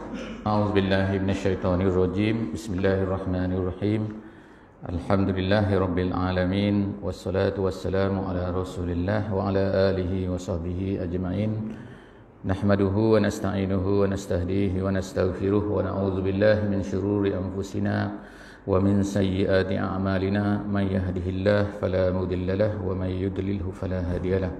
أعوذ بالله من الشيطان الرجيم. بسم الله الرحمن الرحيم. الحمد لله رب العالمين والصلاة والسلام على رسول الله وعلى آله وصحبه أجمعين. نحمده ونستعينه ونستهديه ونستغفره ونعوذ بالله من شرور أنفسنا ومن سيئات أعمالنا. من يهده الله فلا مضل له ومن يضلله فلا هادي له.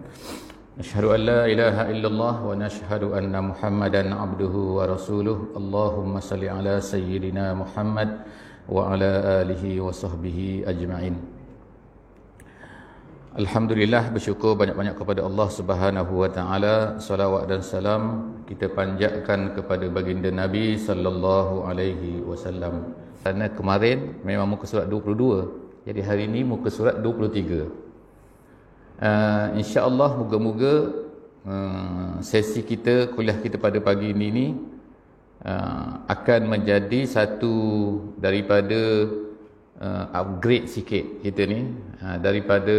أشهد أن لا إله إلا الله ونشهد أن محمدا عبده ورسوله. اللهم صل على سيدنا محمد وعلى آله وصحبه أجمعين. Alhamdulillah, bersyukur banyak-banyak kepada Allah Subhanahu wa taala. Salawat dan salam kita panjatkan kepada baginda Nabi sallallahu alaihi wasallam. Kerana kemarin memang muka surat 22. Jadi hari ini muka surat 23. InsyaAllah moga-moga sesi kita, kuliah kita pada pagi ini akan menjadi satu daripada upgrade sikit kita ni, daripada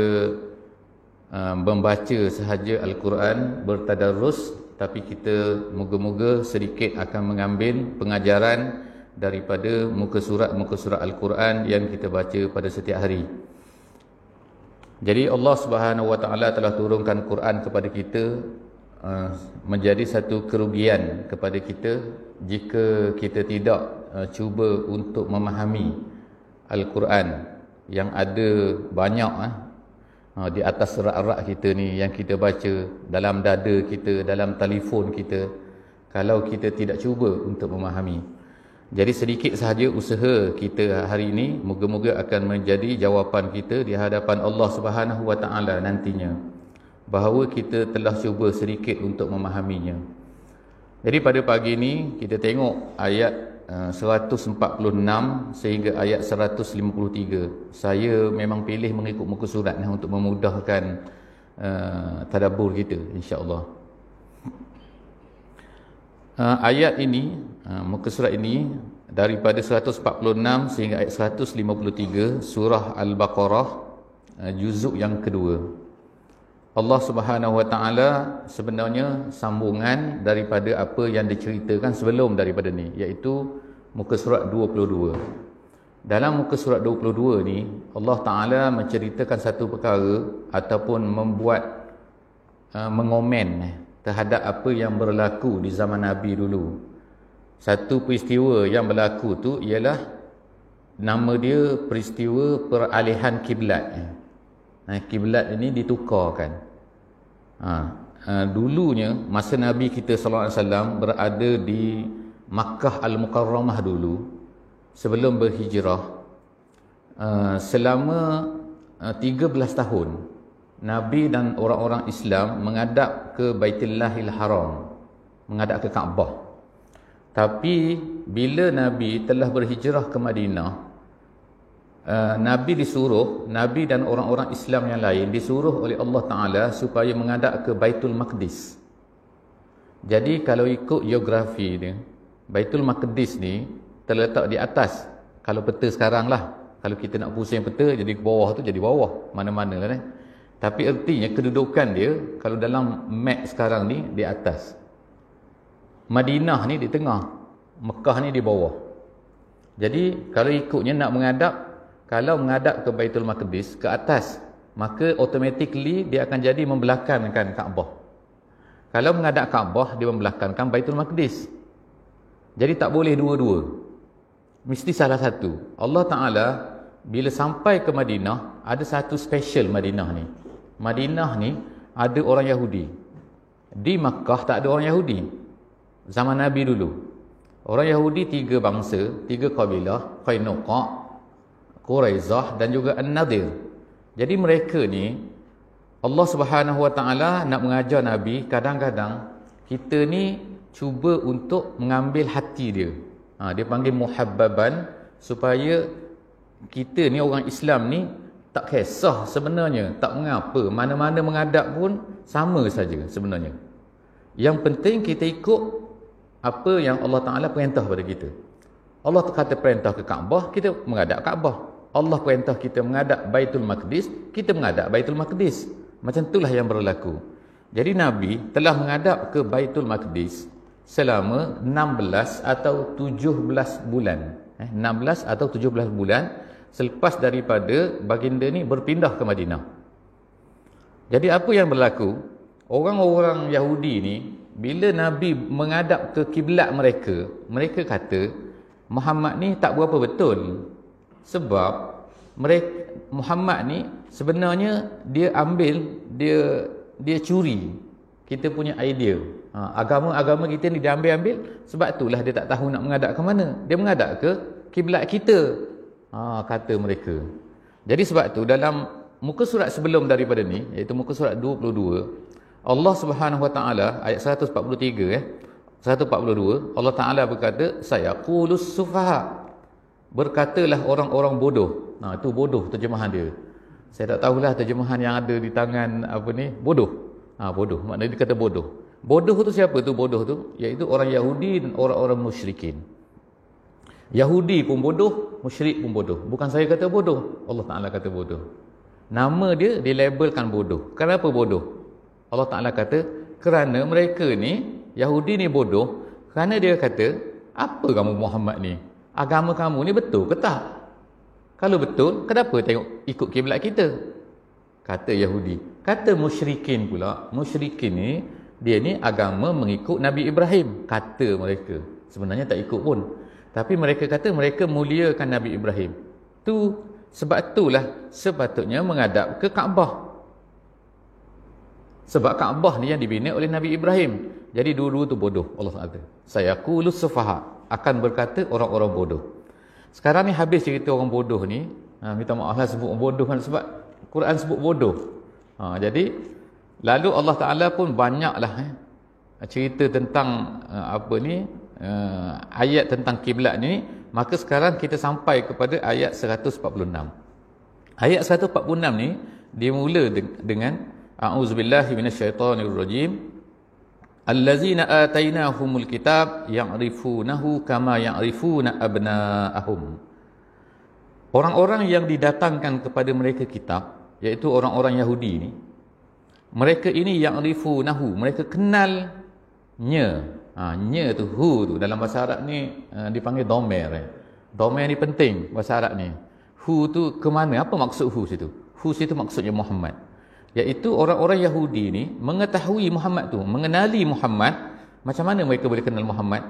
membaca sahaja Al-Quran bertadarus, tapi kita moga-moga sedikit akan mengambil pengajaran daripada muka surat Al-Quran yang kita baca pada setiap hari. Jadi Allah Subhanahu wa taala telah turunkan Quran kepada kita, menjadi satu kerugian kepada kita jika kita tidak cuba untuk memahami Al-Quran yang ada banyak di atas rak-rak kita ni, yang kita baca dalam dada kita, dalam telefon kita, kalau kita tidak cuba untuk memahami. Jadi sedikit sahaja usaha kita hari ini, moga-moga akan menjadi jawapan kita di hadapan Allah Subhanahu wa taala nantinya, bahawa kita telah cuba sedikit untuk memahaminya. Jadi pada pagi ini kita tengok ayat 146 sehingga ayat 153. Saya memang pilih mengikut muka surat untuk memudahkan tadabbur kita, insya-Allah. Ayat ini, muka surat ini daripada 146 sehingga ayat 153 surah Al-Baqarah, juzuk yang kedua. Allah Subhanahu wa taala sebenarnya sambungan daripada apa yang diceritakan sebelum daripada ni, iaitu muka surat 22. Dalam muka surat 22 ni Allah Taala menceritakan satu perkara ataupun membuat mengomen terhadap apa yang berlaku di zaman Nabi dulu. Satu peristiwa yang berlaku tu ialah nama dia peristiwa peralihan kiblat. Kiblat ini ditukarkan. Dulunya masa Nabi kita sallallahu alaihi wasallam berada di Makkah Al-Mukarramah dulu, sebelum berhijrah, selama 13 tahun Nabi dan orang-orang Islam menghadap ke Baitullahil Haram, menghadap ke Kaabah. Tapi bila Nabi telah berhijrah ke Madinah, Nabi dan orang-orang Islam yang lain disuruh oleh Allah Ta'ala supaya menghadap ke Baitul Maqdis. Jadi kalau ikut geografi dia, Baitul Maqdis ni terletak di atas. Kalau peta sekarang lah, kalau kita nak pusing peta, jadi bawah tu jadi bawah, mana-mana lah. Tapi ertinya kedudukan dia kalau dalam map sekarang ni di atas. Madinah ni di tengah, Mekah ni di bawah. Jadi kalau ikutnya nak menghadap, kalau menghadap ke Baitul Maqdis ke atas, maka automatically dia akan jadi membelakangkan Kaabah. Kalau menghadap Kaabah, dia membelakangkan Baitul Maqdis. Jadi tak boleh dua-dua, mesti salah satu. Allah Ta'ala bila sampai ke Madinah, ada satu special Madinah ni. Madinah ni ada orang Yahudi. Di Makkah tak ada orang Yahudi. Zaman Nabi dulu, orang Yahudi 3 bangsa, 3 kabilah, Qainuqa', Quraizah dan juga An-Nadir. Jadi mereka ni Allah Subhanahu wa taala nak mengajar Nabi, kadang-kadang kita ni cuba untuk mengambil hati dia. Dia panggil muhabbaban, supaya kita ni orang Islam ni tak kisah sebenarnya, tak mengapa, mana-mana menghadap pun sama saja sebenarnya. Yang penting kita ikut apa yang Allah Ta'ala perintah pada kita. Allah kata perintah ke Kaabah, kita menghadap Kaabah. Allah perintah kita menghadap Baitul Maqdis, kita menghadap Baitul Maqdis. Macam itulah yang berlaku. Jadi Nabi telah menghadap ke Baitul Maqdis selama 16 atau 17 bulan. 16 atau 17 bulan selepas daripada baginda ni berpindah ke Madinah. Jadi apa yang berlaku? Orang-orang Yahudi ni bila Nabi menghadap ke kiblat mereka, mereka kata Muhammad ni tak berapa betul. Sebab Muhammad ni sebenarnya dia ambil, dia curi kita punya idea. Agama-agama kita ni dia ambil, sebab itulah dia tak tahu nak menghadap ke mana. Dia menghadap ke kiblat kita. Kata mereka. Jadi sebab tu dalam muka surat sebelum daripada ni, iaitu muka surat 22, Allah Subhanahu Wa Taala ayat 143 142, Allah Taala berkata, sayaqulus sufaha, berkatalah orang-orang bodoh. Itu bodoh terjemahan dia. Saya tak tahulah terjemahan yang ada di tangan apa ni, bodoh. Bodoh, maknanya dia kata bodoh. Bodoh tu siapa tu bodoh tu? Iaitu orang Yahudi dan orang-orang musyrikin. Yahudi pun bodoh, musyrik pun bodoh. Bukan saya kata bodoh, Allah Ta'ala kata bodoh. Nama dia dilabelkan bodoh. Kenapa bodoh? Allah Ta'ala kata, kerana mereka ni, Yahudi ni bodoh, kerana dia kata, apa kamu Muhammad ni? Agama kamu ni betul ke tak? Kalau betul, kenapa tengok ikut kiblat kita? Kata Yahudi. Kata musyrikin pula, musyrikin ni, dia ni agama mengikut Nabi Ibrahim. Kata mereka. Sebenarnya tak ikut pun. Tapi mereka kata mereka muliakan Nabi Ibrahim. Sebab itulah sepatutnya menghadap ke Kaabah. Sebab Kaabah ni yang dibina oleh Nabi Ibrahim. Jadi dua-dua tu bodoh. Allah kata, sayaqulus sufaha, akan berkata orang-orang bodoh. Sekarang ni habis cerita orang bodoh ni. Minta maaf lah sebut orang bodoh kan, sebab Quran sebut bodoh. Jadi lalu Allah Ta'ala pun banyaklah cerita tentang ayat tentang kiblat ni. Maka sekarang kita sampai kepada ayat 146. Ayat 146 ni dimula dengan a'udzubillahi minasyaitonirrajim, allazina atainahumul kitab ya'rifunahu kama ya'rifuna abna'ahum. Orang-orang yang didatangkan kepada mereka kitab, iaitu orang-orang Yahudi ni, mereka ini ya'rifunahu, mereka kenalnya. Nya tu, hu tu dalam bahasa Arab ni dipanggil domer. Domer ni penting bahasa Arab ni. Hu tu ke mana? Apa maksud hu situ? Hu situ maksudnya Muhammad. Iaitu orang-orang Yahudi ni mengetahui Muhammad tu, mengenali Muhammad. Macam mana mereka boleh kenal Muhammad?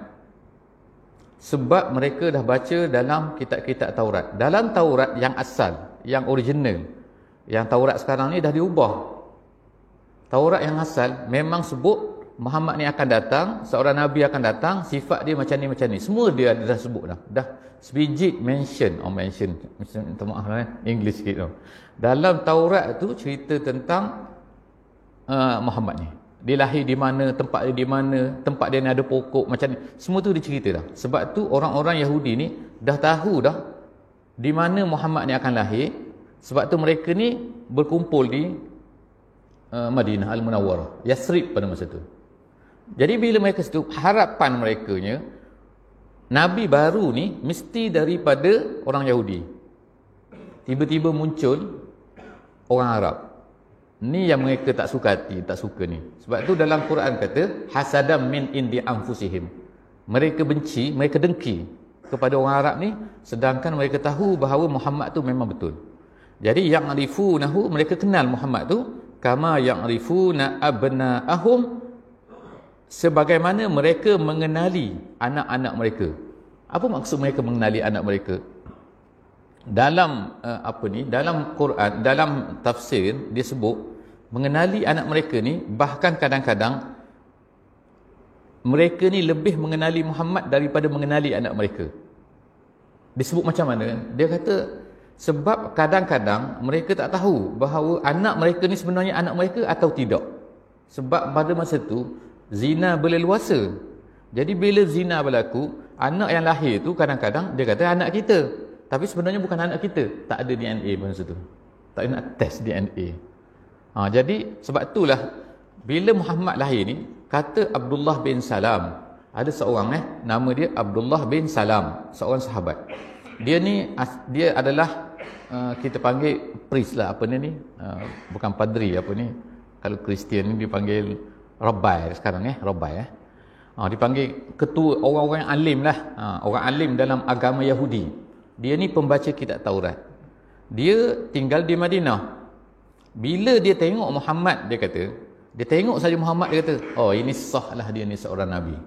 Sebab mereka dah baca dalam kitab-kitab Taurat. Dalam Taurat yang asal, yang original. Yang Taurat sekarang ni dah diubah. Taurat yang asal memang sebut Muhammad ni akan datang, seorang Nabi akan datang, sifat dia macam ni. Semua dia dah sebut dah. Dah sebiji mention. Minta maaf lah English sikit tu. Dalam Taurat tu cerita tentang Muhammad ni. Dia lahir di mana, tempat dia di mana, tempat dia ni ada pokok macam ni. Semua tu dia cerita dah. Sebab tu orang-orang Yahudi ni dah tahu dah di mana Muhammad ni akan lahir. Sebab tu mereka ni berkumpul di Madinah Al-Munawwarah, Yathrib pada masa tu. Jadi bila mereka situ, harapan merekanya Nabi baru ni mesti daripada orang Yahudi. Tiba-tiba muncul orang Arab. Ni yang mereka tak suka hati, tak suka ni. Sebab tu dalam Quran kata hasadam min indi anfusihim. Mereka benci, mereka dengki kepada orang Arab ni, sedangkan mereka tahu bahawa Muhammad tu memang betul. Jadi yang arifunahu, mereka kenal Muhammad tu kama yang arifuna abna'ahum, sebagaimana mereka mengenali anak-anak mereka. Apa maksud mereka mengenali anak mereka? Dalam dalam Quran, dalam tafsir dia sebut mengenali anak mereka ni, bahkan kadang-kadang mereka ni lebih mengenali Muhammad daripada mengenali anak mereka. Disebut macam mana? Dia kata sebab kadang-kadang mereka tak tahu bahawa anak mereka ni sebenarnya anak mereka atau tidak. Sebab pada masa tu zina berleluasa. Jadi bila zina berlaku, anak yang lahir tu kadang-kadang dia kata anak kita, tapi sebenarnya bukan anak kita. Tak ada DNA masa tu. Tak nak test DNA. Jadi sebab itulah bila Muhammad lahir ni, kata Abdullah bin Salam. Ada seorang nama dia Abdullah bin Salam, seorang sahabat. Dia ni dia adalah kita panggil priest lah, apa ni bukan padri, apa ni kalau Kristian ni dipanggil Rabbi sekarang Rabbi Dipanggil ketua orang-orang alim lah. Orang alim dalam agama Yahudi. Dia ni pembaca kitab Taurat. Dia tinggal di Madinah. Bila dia tengok Muhammad, dia kata, dia tengok saja Muhammad, dia kata, oh ini sah lah, dia ni seorang Nabi.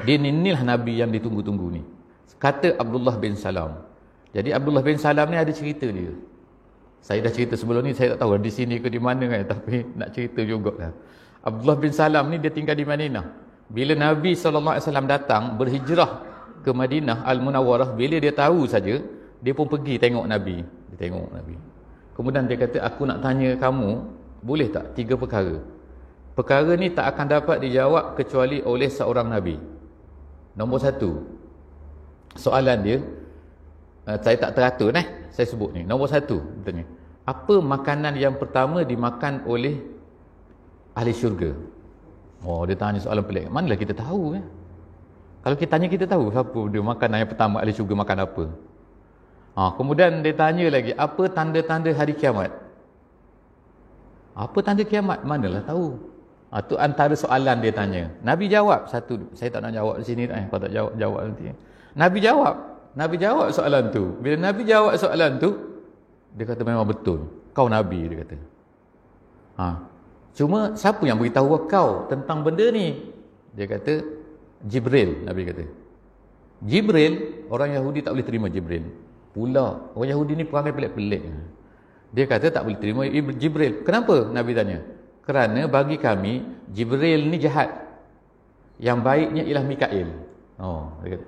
Dia inilah Nabi yang ditunggu-tunggu ni. Kata Abdullah bin Salam. Jadi Abdullah bin Salam ni ada cerita dia. Saya dah cerita sebelum ni, saya tak tahu di sini ke di mana kan, tapi nak cerita jugalah. Abdullah bin Salam ni dia tinggal di Madinah. Bila Nabi SAW datang berhijrah ke Madinah Al-Munawwarah, bila dia tahu saja, dia pun pergi tengok Nabi. Dia tengok Nabi. Kemudian dia kata, aku nak tanya kamu, boleh tak 3 perkara? Perkara ni tak akan dapat dijawab kecuali oleh seorang Nabi. Nombor 1, soalan dia, saya tak teratur saya sebut ni. Nombor 1, bertanya, apa makanan yang pertama dimakan oleh ahli syurga? Oh, dia tanya soalan pelik. Manalah kita tahu kan? Kalau kita tanya, kita tahu siapa dia makanan yang pertama ahli syurga makan apa. Kemudian dia tanya lagi, apa tanda-tanda hari kiamat? Apa tanda kiamat? Manalah tahu. Tu antara soalan dia tanya. Nabi jawab satu. Saya tak nak jawab di sini. Kalau tak jawab nanti. Nabi jawab soalan tu. Bila Nabi jawab soalan tu, dia kata memang betul. Kau Nabi, dia kata. Cuma siapa yang beritahu kau tentang benda ni? Dia kata Jibril. Nabi kata Jibril. Orang Yahudi tak boleh terima Jibril. Pula orang Yahudi ni perangai pelik-pelik. Dia kata tak boleh terima Jibril. Kenapa? Nabi tanya. Kerana bagi kami Jibril ni jahat. Yang baiknya ialah Mikail. Dia kata.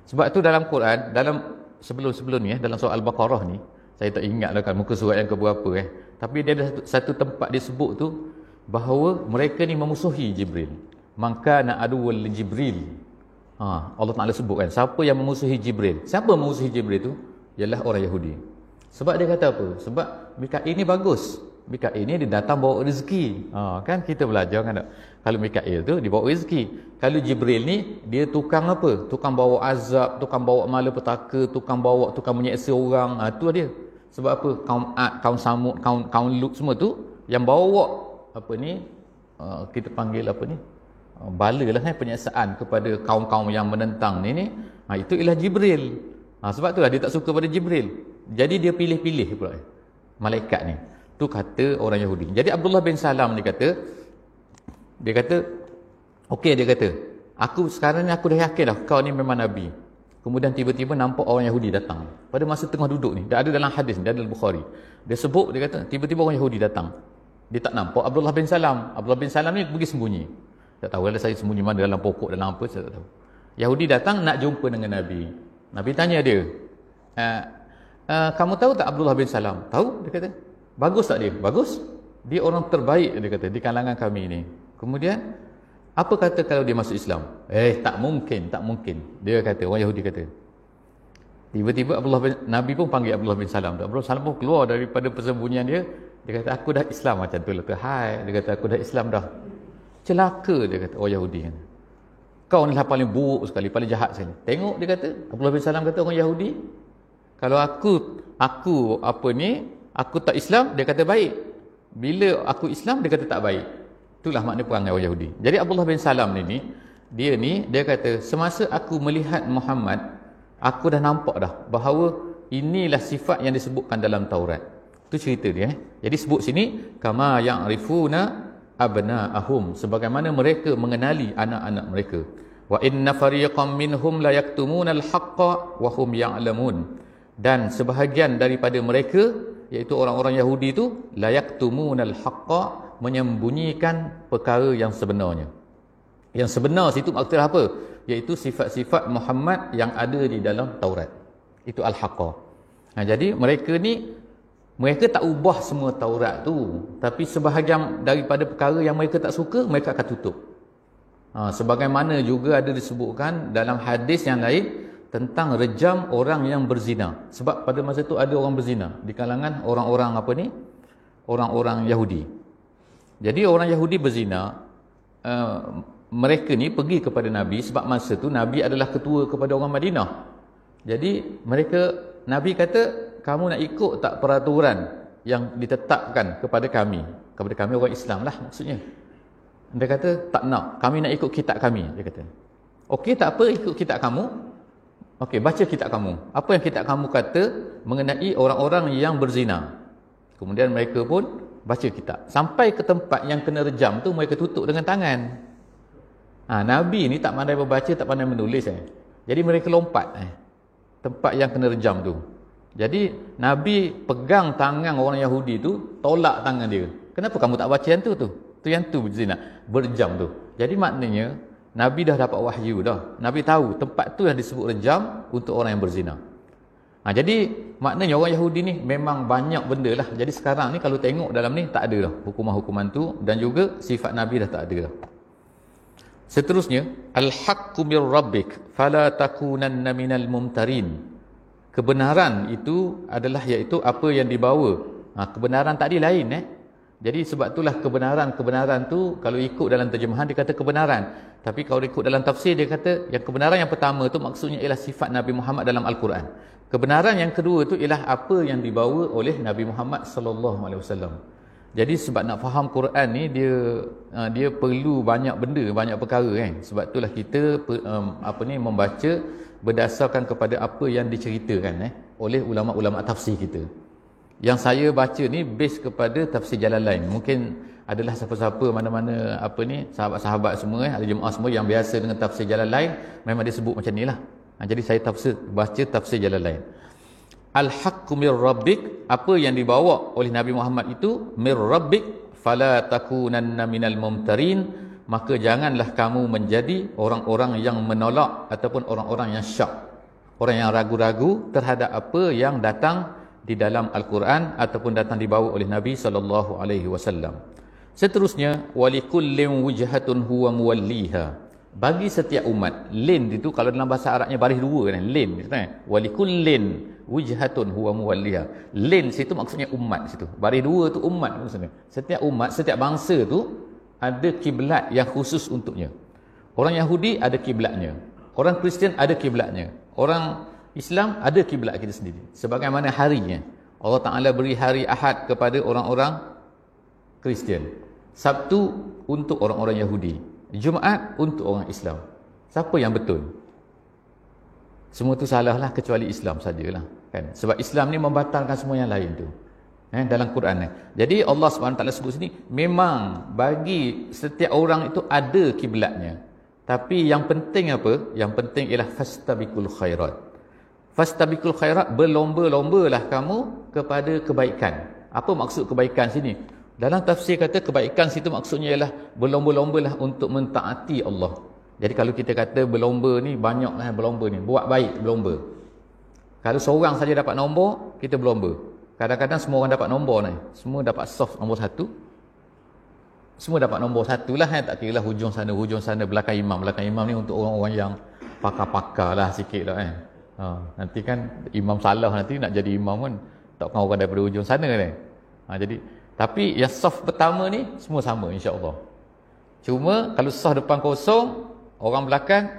Sebab tu dalam Quran, dalam sebelum ni dalam surah Al-Baqarah ni, saya tak ingatlah kan muka surat yang keberapa tapi dia ada satu tempat disebut tu bahawa mereka ni memusuhi Jibril. Maka na aduwal Jibril. Allah Taala sebut kan, siapa yang memusuhi Jibril? Siapa memusuhi Jibril tu? Ialah orang Yahudi. Sebab dia kata apa? Sebab Mikail ni bagus. Mikail ni dia datang bawa rezeki. Kan kita belajar kan tak? Kalau Mikail tu dia bawa rezeki. Kalau Jibril ni dia tukang apa? Tukang bawa azab, tukang bawa malapetaka, tukang menyeksa orang. Tu dia. Sebab apa? Kaum Ad, kaum Samud, kaum Lut semua tu yang bawa kita panggil bala lah penyiksaan kepada kaum-kaum yang menentang ni. Itu ialah Jibril. Sebab itulah dia tak suka pada Jibril. Jadi dia pilih-pilih pula malaikat ni. Tu kata orang Yahudi. Jadi Abdullah bin Salam dia kata okey, dia kata, aku sekarang ni aku dah yakin dah kau ni memang Nabi. Kemudian tiba-tiba nampak orang Yahudi datang. Pada masa tengah duduk ni, dah ada dalam hadis ni, dah ada dalam Bukhari. Dia sebut, dia kata, tiba-tiba orang Yahudi datang. Dia tak nampak Abdullah bin Salam. Abdullah bin Salam ni pergi sembunyi. Tak tahu lah saya sembunyi mana, dalam pokok, dalam apa, saya tak tahu. Yahudi datang nak jumpa dengan Nabi. Nabi tanya dia, kamu tahu tak Abdullah bin Salam? Tahu? Dia kata, bagus tak dia? Bagus. Dia orang terbaik, dia kata, di kalangan kami ni. Kemudian, apa kata kalau dia masuk Islam? Tak mungkin. Dia kata, orang Yahudi kata. Tiba-tiba Nabi pun panggil Abdullah bin Salam. Abdullah bin Salam pun keluar daripada persembunyian dia. Dia kata, aku dah Islam macam tu lah. Hai, dia kata, aku dah Islam dah. Celaka, dia kata, orang Yahudi kan. Kau ni lah paling buruk sekali, paling jahat sekali. Tengok, dia kata, Abdullah bin Salam kata, orang Yahudi, kalau aku tak Islam, dia kata baik. Bila aku Islam, dia kata tak baik. Itulah makna perangai orang Yahudi. Jadi Abdullah bin Salam dia kata, semasa aku melihat Muhammad, aku dah nampak dah bahawa inilah sifat yang disebutkan dalam Taurat. Itu cerita dia. Jadi sebut sini, kama ya'rifuna abna'ahum, sebagaimana mereka mengenali anak-anak mereka. Wa inna fariqam minhum la yaktumuna al-haqqa wa hum ya'lamun. Dan sebahagian daripada mereka, iaitu orang-orang Yahudi tu, la yaktumuna al-haqqa, menyembunyikan perkara yang sebenarnya. Yang sebenar situ maksudnya apa? Iaitu sifat-sifat Muhammad yang ada di dalam Taurat. Itu al-haqqa. Jadi mereka tak ubah semua Taurat tu, tapi sebahagian daripada perkara yang mereka tak suka, mereka akan tutup. Sebagaimana juga ada disebutkan dalam hadis yang lain tentang rejam orang yang berzina. Sebab pada masa tu ada orang berzina di kalangan orang-orang orang-orang Yahudi. Jadi orang Yahudi berzina, mereka ni pergi kepada Nabi sebab masa tu Nabi adalah ketua kepada orang Madinah. Jadi Nabi kata, kamu nak ikut tak peraturan yang ditetapkan kepada kami orang Islam lah maksudnya. Dia kata, tak nak. Kami nak ikut kitab kami. Dia kata, okey, tak apa, ikut kitab kamu. Okey, baca kitab kamu. Apa yang kitab kamu kata mengenai orang-orang yang berzina. Kemudian mereka pun baca kitab. Sampai ke tempat yang kena rejam tu, mereka tutup dengan tangan. Nabi ni tak pandai membaca, tak pandai menulis. Jadi mereka lompat tempat yang kena rejam tu. Jadi Nabi pegang tangan orang Yahudi tu, tolak tangan dia. Kenapa kamu tak baca yang tu? Tu yang tu berzina, berjam tu. Jadi maknanya Nabi dah dapat wahyu dah. Nabi tahu tempat tu yang disebut rejam untuk orang yang berzina. Jadi maknanya orang Yahudi ni memang banyak benda lah. Jadi sekarang ni kalau tengok dalam ni tak ada dah hukuman-hukuman tu, dan juga sifat Nabi dah tak ada dah. Seterusnya, al-haqqu mir rabbik fala takunanna minal mumtarin. Kebenaran itu adalah iaitu apa yang dibawa. Kebenaran tadi lain Jadi sebab itulah kebenaran tu kalau ikut dalam terjemahan dia kata kebenaran. Tapi kalau ikut dalam tafsir dia kata yang kebenaran yang pertama tu maksudnya ialah sifat Nabi Muhammad dalam Al-Quran. Kebenaran yang kedua tu ialah apa yang dibawa oleh Nabi Muhammad sallallahu alaihi wasallam. Jadi sebab nak faham Quran ni dia perlu banyak benda, banyak perkara Sebab itulah kita membaca berdasarkan kepada apa yang diceritakan oleh ulama-ulama tafsir kita. Yang saya baca ni base kepada tafsir Jalalain. Mungkin adalah siapa-siapa mana-mana sahabat-sahabat semua ada jemaah semua yang biasa dengan tafsir Jalalain, memang dia sebut macam nilah. Jadi saya baca tafsir Jalalain. Al-haqqu mir rabbik, apa yang dibawa oleh Nabi Muhammad itu mir rabbik fala takunanna minal mumtarin, maka janganlah kamu menjadi orang-orang yang menolak ataupun orang-orang yang syak, orang yang ragu-ragu terhadap apa yang datang di dalam Al-Quran ataupun datang dibawa oleh Nabi sallallahu alaihi wasallam. Seterusnya, walikullin wujhatun huwa muwalliha. Bagi setiap umat, lin itu kalau dalam bahasa Arabnya baris dua lin walikullin wujhatun huwa muwalliha. Lin situ maksudnya umat situ. Baris dua tu umat maksudnya. Setiap umat, setiap bangsa tu ada kiblat yang khusus untuknya. Orang Yahudi ada kiblatnya. Orang Kristian ada kiblatnya. Orang Islam ada kiblat kita sendiri. Sebagaimana harinya. Allah Ta'ala beri hari Ahad kepada orang-orang Kristian. Sabtu untuk orang-orang Yahudi. Jumaat untuk orang Islam. Siapa yang betul? Semua tu salah lah kecuali Islam sajalah. Kan? Sebab Islam ni membatalkan semua yang lain tu. Dalam Quran ni. Jadi Allah SWT sebut sini, memang bagi setiap orang itu ada kiblatnya. Tapi yang penting apa? Yang penting ialah fastabiqul khairat. Fastabiqul khairat, berlomba-lombalah kamu kepada kebaikan. Apa maksud kebaikan sini? Dalam tafsir kata kebaikan situ maksudnya ialah berlomba-lombalah untuk mentaati Allah. Jadi kalau kita kata berlomba ni, banyaklah berlomba ni. Buat baik, berlomba. Kalau seorang saja dapat nombor, kita berlomba. Kadang-kadang semua orang dapat nombor ni. Semua dapat soft nombor 1. Semua dapat nombor 1 lah. Tak kira lah hujung sana, belakang imam. Belakang imam ni untuk orang-orang yang pakar-pakar lah sikit lah nanti kan imam salah, nanti nak jadi imam kan takkan orang daripada hujung sana ni. Jadi tapi yang soft pertama ni semua sama insya-Allah. Cuma kalau soft depan kosong, orang belakang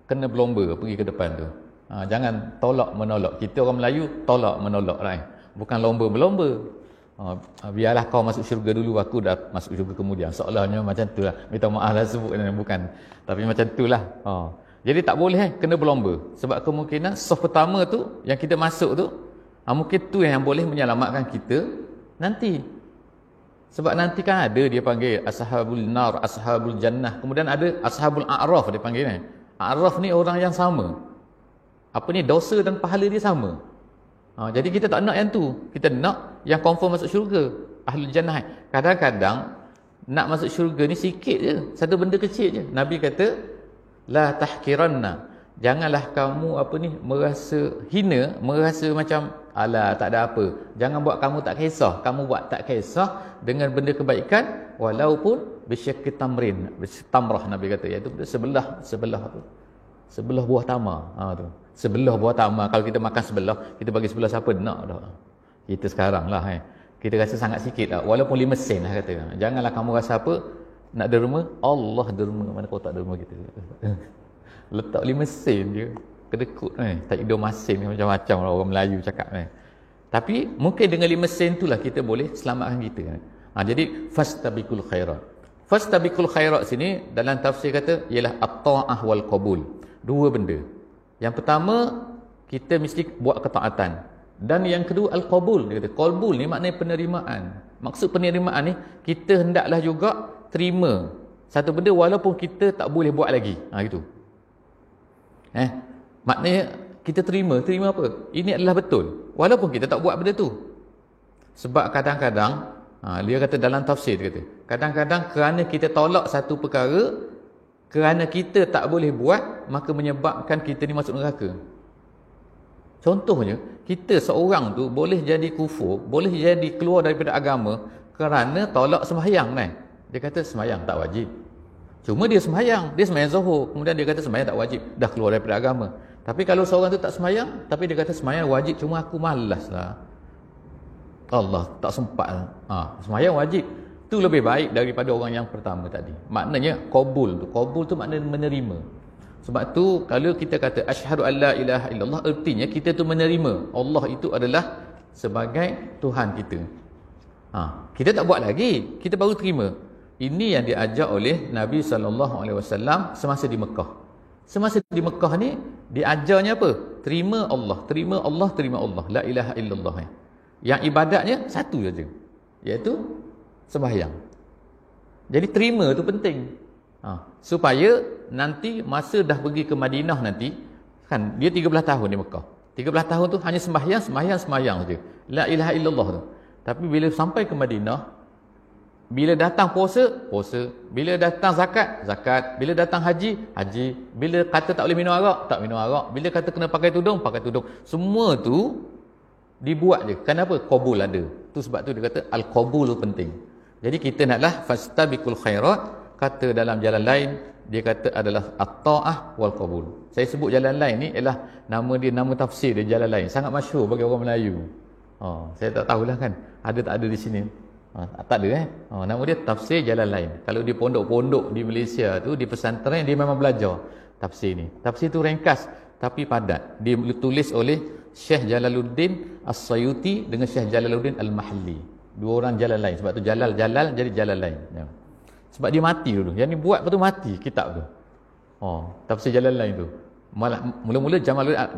kena berlomba pergi ke depan tu. Jangan tolak menolak. Kita orang Melayu tolak menolak lah. Bukan lomba berlomba. Biarlah kau masuk syurga dulu, aku dah masuk syurga kemudian. Seolahnya macam tu lah. Minta maaf lah sebut bukan. Tapi macam tu lah. Jadi tak boleh kena berlomba. Sebab kemungkinan soft pertama tu yang kita masuk tu mungkin tu yang boleh menyelamatkan kita nanti. Sebab nanti kan ada dia panggil ashabul nar, ashabul jannah. Kemudian ada ashabul a'raf dia panggil ni. A'raf ni orang yang sama. Apa ni, dosa dan pahala dia sama. Jadi kita tak nak yang tu. Kita nak yang confirm masuk syurga, ahlul jannah. Kadang-kadang nak masuk syurga ni sikit je, satu benda kecil je. Nabi kata la tahkiranna, janganlah kamu merasa hina, merasa macam alah tak ada apa. Jangan buat kamu tak kisah. Kamu buat tak kisah dengan benda kebaikan walaupun bisyakki tamrin, tamrah Nabi kata, iaitu sebelah buah tamar. Tu sebelah buah tamar. Kalau kita makan sebelah, kita bagi sebelah siapa nak dah. Kita sekarang lah kita rasa sangat sikit lah, walaupun 5 sen lah kata. Janganlah kamu rasa apa nak derma, Allah derma, mana kau tak derma kita. Letak 5 sen je, kedekut tak hidup masin, macam-macam lah orang Melayu cakap Tapi mungkin dengan 5 sen tu lah kita boleh selamatkan kita Jadi fastabiqul khairat Fastabiqul khairat sini dalam tafsir kata ialah at-ta'ah wal qabul. Dua benda. Yang pertama, kita mesti buat ketaatan. Dan yang kedua al-qabul. Dia kata qabul ni maknanya penerimaan. Maksud penerimaan ni, kita hendaklah juga terima satu benda walaupun kita tak boleh buat lagi. Gitu. Maknanya kita terima apa? Ini adalah betul. Walaupun kita tak buat benda tu. Sebab kadang-kadang, dia kata dalam tafsir, dia kata, kadang-kadang kerana kita tolak satu perkara, kerana kita tak boleh buat, maka menyebabkan kita ni masuk neraka. Contohnya, kita seorang tu boleh jadi kufur, boleh jadi keluar daripada agama kerana tolak sembahyang kan. Dia kata sembahyang tak wajib. Cuma dia sembahyang zuhur, kemudian dia kata sembahyang tak wajib, dah keluar daripada agama. Tapi kalau seorang tu tak sembahyang, tapi dia kata sembahyang wajib, cuma aku malaslah. Allah tak sempat. Sembahyang wajib. Tu lebih baik daripada orang yang pertama tadi. Maknanya qabul tu maknanya menerima. Sebab tu kalau kita kata asyhadu alla ilaha illallah, artinya kita tu menerima Allah itu adalah sebagai Tuhan kita. Kita tak buat lagi, kita baru terima. Ini yang diajar oleh Nabi SAW semasa di Mekah. Semasa di Mekah ni diajarnya apa? Terima Allah, terima Allah, terima Allah. La ilaha illallah. Yang ibadatnya satu saja, iaitu sembahyang. Jadi terima tu penting. Supaya nanti masa dah pergi ke Madinah nanti, kan dia 13 tahun di Mekah. 13 tahun tu hanya sembahyang saja. La ilaha illallah tu. Tapi bila sampai ke Madinah, bila datang puasa, bila datang zakat, bila datang haji, bila kata tak boleh minum arak, tak minum arak, bila kata kena pakai tudung. Semua tu dibuat je. Kenapa? Qabul ada. Tu sebab tu dia kata al-qabul penting. Jadi kita naklah fastabiqul khairat. Kata dalam jalan lain dia kata adalah at-ta'ah wal qabul. Saya sebut jalan lain ni ialah nama tafsir dia jalan lain. Sangat masyhur bagi orang Melayu. Saya tak tahulah kan. Ada tak ada di sini? Tak ada nama dia tafsir jalan lain. Kalau di pondok-pondok di Malaysia tu, di pesantren, dia memang belajar tafsir ni. Tafsir tu ringkas tapi padat. Dia ditulis oleh Syekh Jalaluddin As-Sayuti dengan Syekh Jalaluddin Al-Mahalli. Dua orang jalan lain. Sebab tu Jalal jadi jalan lain. Sebab dia mati dulu. Yang ni buat lepas tu mati kitab tu. Tafsir jalan lain tu. Mula-mula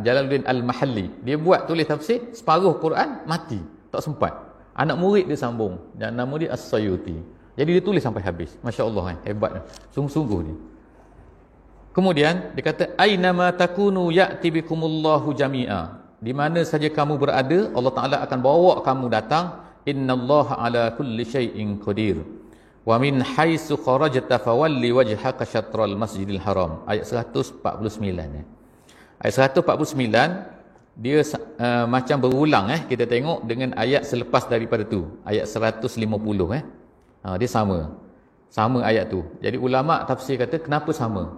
Jalaluddin Al-Mahalli, dia buat tulis tafsir, separuh Quran mati. Tak sempat. Anak murid dia sambung. Dan nama dia As-Sayuti. Jadi dia tulis sampai habis. Masya Allah hebat. Sungguh-sungguh ni. Kemudian dia kata ainama takunu ya'ti bikumullahu jami'a. Di mana saja kamu berada, Allah Taala akan bawa kamu datang. Innallaha ala kulli syai'in qadir. Wa min haitsu kharajta fawalli wajhaka syatral masjidil haram. Ayat 149. Ayat 149 dia macam berulang kita tengok dengan ayat selepas daripada tu, ayat 150 dia sama ayat tu. Jadi ulama tafsir kata kenapa sama?